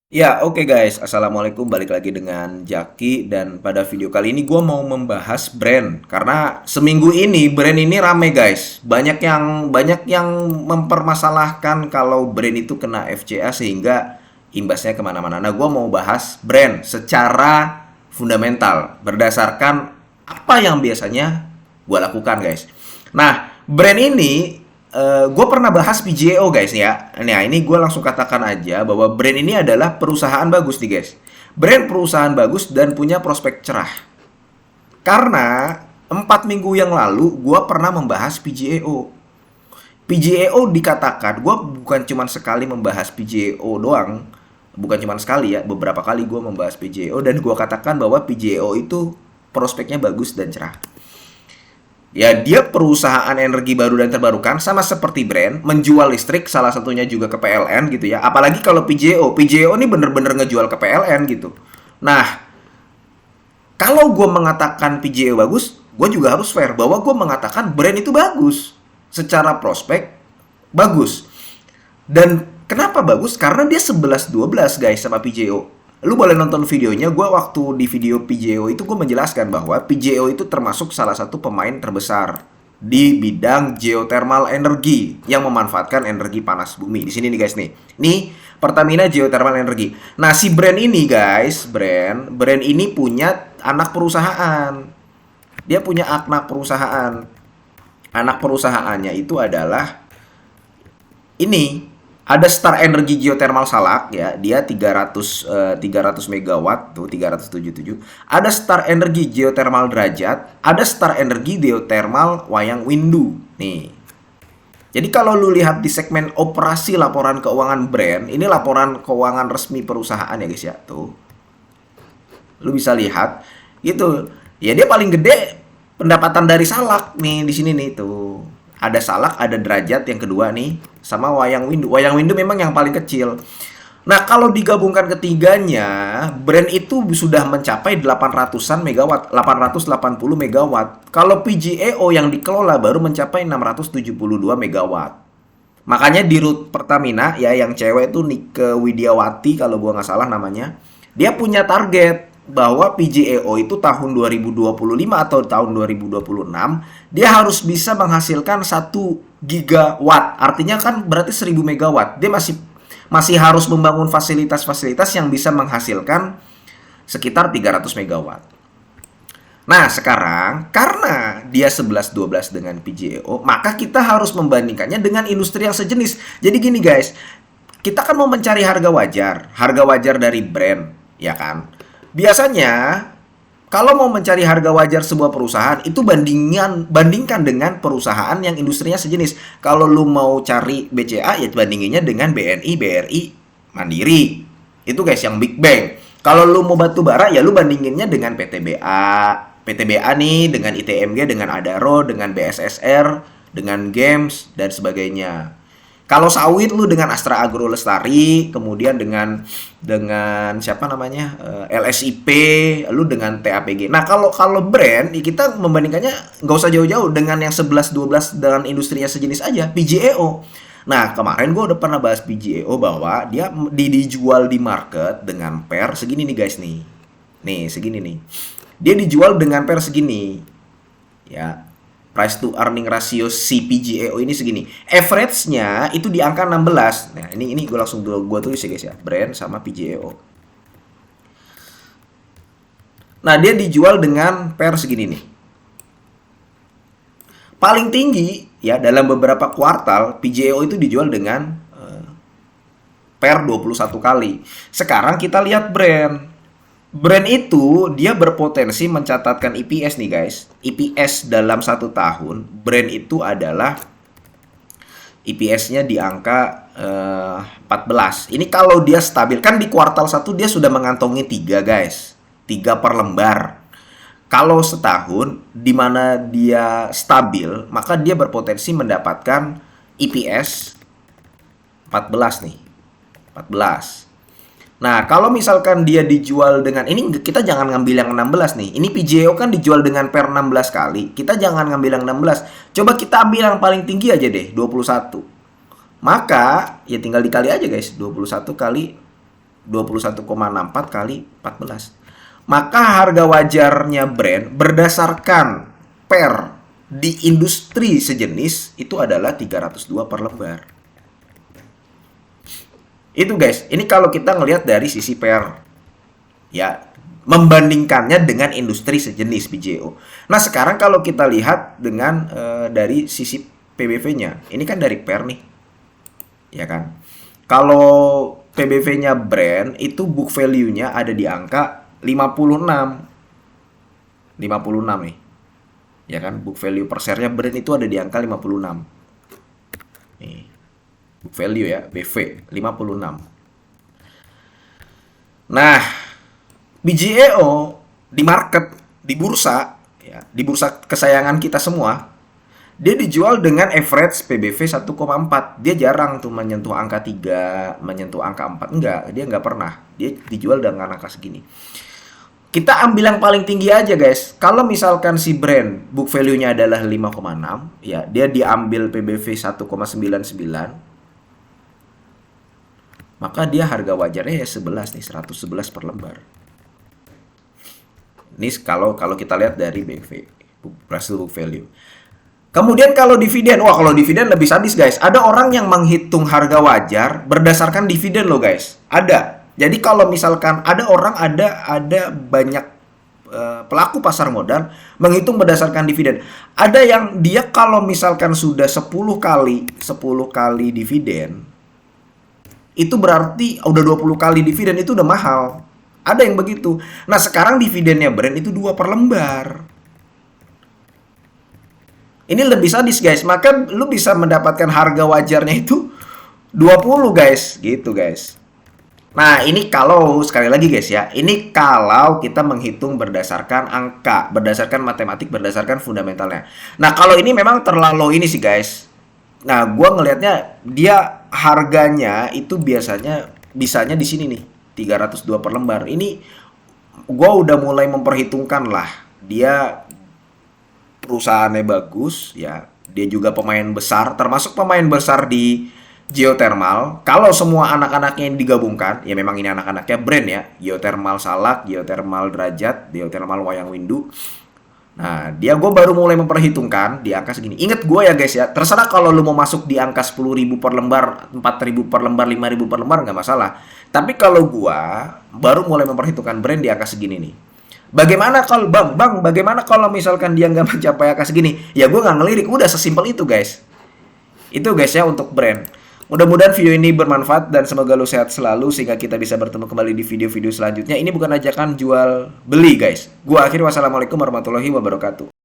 Ya, oke guys. Assalamualaikum. Balik lagi dengan Jaki dan pada video kali ini gue mau membahas brand karena seminggu ini brand ini rame guys. Banyak yang mempermasalahkan kalau brand itu kena FCA sehingga imbasnya kemana-mana. Nah, gue mau bahas brand secara fundamental berdasarkan apa yang biasanya gue lakukan guys. Nah, brand ini gue pernah bahas PJO guys ya. Nah ini gue langsung katakan aja bahwa brand ini adalah perusahaan bagus nih guys. Brand perusahaan bagus dan punya prospek cerah. Karena 4 minggu yang lalu gue pernah membahas PJO. PJO dikatakan, gue bukan cuma sekali membahas PJO doang. Bukan cuma sekali ya, beberapa kali gue membahas PJO dan gue katakan bahwa PJO itu prospeknya bagus dan cerah. Ya, dia perusahaan energi baru dan terbarukan sama seperti brand, menjual listrik salah satunya juga ke PLN gitu ya. Apalagi kalau PJO, PJO ini bener-bener ngejual ke PLN gitu. Nah, kalau gue mengatakan PJO bagus, gue juga harus fair bahwa gue mengatakan brand itu bagus. Secara prospek, bagus. Dan kenapa bagus? Karena dia 11-12 guys sama PJO. Lu boleh nonton videonya, gue waktu di video PJO itu gue menjelaskan bahwa PJO itu termasuk salah satu pemain terbesar di bidang geothermal energi yang memanfaatkan energi panas bumi. Di sini nih guys nih. Nih Pertamina Geothermal Energy. Nah, si brand ini guys, brand ini punya anak perusahaan. Dia punya anak perusahaan. Anak perusahaannya itu adalah ini ada Star Energy Geothermal Salak ya, dia 300 megawatt tuh 377. Ada Star Energy Geothermal Derajat, ada Star Energy Geothermal Wayang Windu. Nih. Jadi kalau lu lihat di segmen operasi laporan keuangan brand, ini laporan keuangan resmi perusahaan ya guys ya, tuh. Lu bisa lihat gitu. Ya dia paling gede pendapatan dari Salak nih di sini nih tuh. Ada Salak, ada Derajat yang kedua nih, sama Wayang Windu. Wayang Windu memang yang paling kecil. Nah, kalau digabungkan ketiganya, brand itu sudah mencapai 800-an megawatt, 880 megawatt. Kalau PGEO yang dikelola baru mencapai 672 megawatt. Makanya di root Pertamina ya yang cewek itu Nike Widiawati kalau gua nggak salah namanya, dia punya target bahwa PGEO itu tahun 2025 atau tahun 2026 dia harus bisa menghasilkan 1 gigawatt. Artinya kan berarti 1000 megawatt. Dia masih harus membangun fasilitas-fasilitas yang bisa menghasilkan sekitar 300 megawatt. Nah, sekarang karena dia 11-12 dengan PGEO, maka kita harus membandingkannya dengan industri yang sejenis. Jadi gini guys, kita kan mau mencari harga wajar dari brand, ya kan? Biasanya kalau mau mencari harga wajar sebuah perusahaan itu bandingkan dengan perusahaan yang industrinya sejenis. Kalau lu mau cari BCA ya bandinginnya dengan BNI, BRI, Mandiri. Itu guys yang Big Bang. Kalau lu mau batu bara ya lu bandinginnya dengan PTBA. PTBA nih dengan ITMG, dengan Adaro, dengan BSSR, dengan Games dan sebagainya. Kalau sawit lu dengan Astra Agro Lestari, kemudian dengan siapa namanya? LSIP, lu dengan TAPG. Nah, kalau kalau brand kita membandingkannya nggak usah jauh-jauh dengan yang 11-12 dengan industrinya sejenis aja, PGEO. Nah, kemarin gue udah pernah bahas PGEO bahwa dia dijual di market dengan pair segini nih guys nih. Nih, segini nih. Dia dijual dengan pair segini. Ya, price to earning ratio si PGEO ini segini. Average-nya itu di angka 16. Nah, ini gue langsung gue tulis ya guys ya. Brand sama PGEO. Nah, dia dijual dengan pair segini nih. Paling tinggi ya dalam beberapa kuartal PGEO itu dijual dengan pair 21 kali. Sekarang kita lihat brand. Brand itu dia berpotensi mencatatkan EPS nih guys. EPS dalam 1 tahun, brand itu adalah EPS-nya di angka 14. Ini kalau dia stabil. Kan di kuartal 1 dia sudah mengantongi 3 guys. 3 per lembar. Kalau setahun, di mana dia stabil, maka dia berpotensi mendapatkan EPS 14 nih. 14. Nah, kalau misalkan dia dijual dengan ini kita jangan ngambil yang 16 nih. Ini PJO kan dijual dengan per 16 kali. Kita jangan ngambil yang 16. Coba kita ambil yang paling tinggi aja deh, 21. Maka ya tinggal dikali aja guys, 21 kali 21,64 kali 14. Maka harga wajarnya brand berdasarkan per di industri sejenis itu adalah 302 per lembar. Itu guys, ini kalau kita ngelihat dari sisi per, ya, membandingkannya dengan industri sejenis PJO. Nah sekarang kalau kita lihat dengan dari sisi PBV-nya, ini kan dari per nih, ya kan. Kalau PBV-nya brand itu book value-nya ada di angka 56 nih, ya kan. Book value per share-nya brand itu ada di angka 56 nih. Book value ya, BV 56. Nah, BJEO di market, di bursa, ya, di bursa kesayangan kita semua, dia dijual dengan average PBV 1,4. Dia jarang tuh menyentuh angka 3, menyentuh angka 4. Enggak, dia nggak pernah. Dia dijual dengan angka segini. Kita ambil yang paling tinggi aja guys. Kalau misalkan si brand book value-nya adalah 5,6, ya, dia diambil PBV 1,99. Maka dia harga wajarnya ya 11 nih, 111 per lembar. Ini kalau kita lihat dari BV, Brazil book value. Kemudian kalau dividen, wah kalau dividen lebih sadis guys. Ada orang yang menghitung harga wajar berdasarkan dividen loh guys. Ada. Jadi kalau misalkan ada orang, ada banyak pelaku pasar modal menghitung berdasarkan dividen. Ada yang dia kalau misalkan sudah 10 kali dividen, itu berarti udah 20 kali dividen, itu udah mahal. Ada yang begitu. Nah sekarang dividennya brand itu 2 per lembar. Ini lebih sadis guys. Maka lu bisa mendapatkan harga wajarnya itu 20 guys. Gitu guys. Nah ini kalau, sekali lagi guys ya, ini kalau kita menghitung berdasarkan angka, berdasarkan matematik, berdasarkan fundamentalnya. Nah kalau ini memang terlalu ini sih guys. Nah gua ngelihatnya dia harganya itu biasanya bisanya di sini nih, 302 per lembar. Ini gua udah mulai memperhitungkan lah, dia perusahaannya bagus ya, dia juga pemain besar, termasuk pemain besar di geothermal. Kalau semua anak-anaknya yang digabungkan, ya memang ini anak-anaknya brand ya, geothermal Salak, geothermal Derajat, geothermal Wayang Windu. Nah, gue baru mulai memperhitungkan di angka segini. Ingat gue ya guys ya, terserah kalau lu mau masuk di angka 10.000 per lembar, 4.000 per lembar, 5.000 per lembar, nggak masalah. Tapi kalau gue baru mulai memperhitungkan brand di angka segini nih. Bagaimana kalau, bagaimana kalau misalkan dia nggak mencapai angka segini? Ya gue nggak ngelirik, udah sesimpel itu guys. Itu guys ya untuk brand. Mudah-mudahan video ini bermanfaat dan semoga lu sehat selalu sehingga kita bisa bertemu kembali di video-video selanjutnya. Ini bukan ajakan jual beli guys. Gua akhiri, wassalamualaikum warahmatullahi wabarakatuh.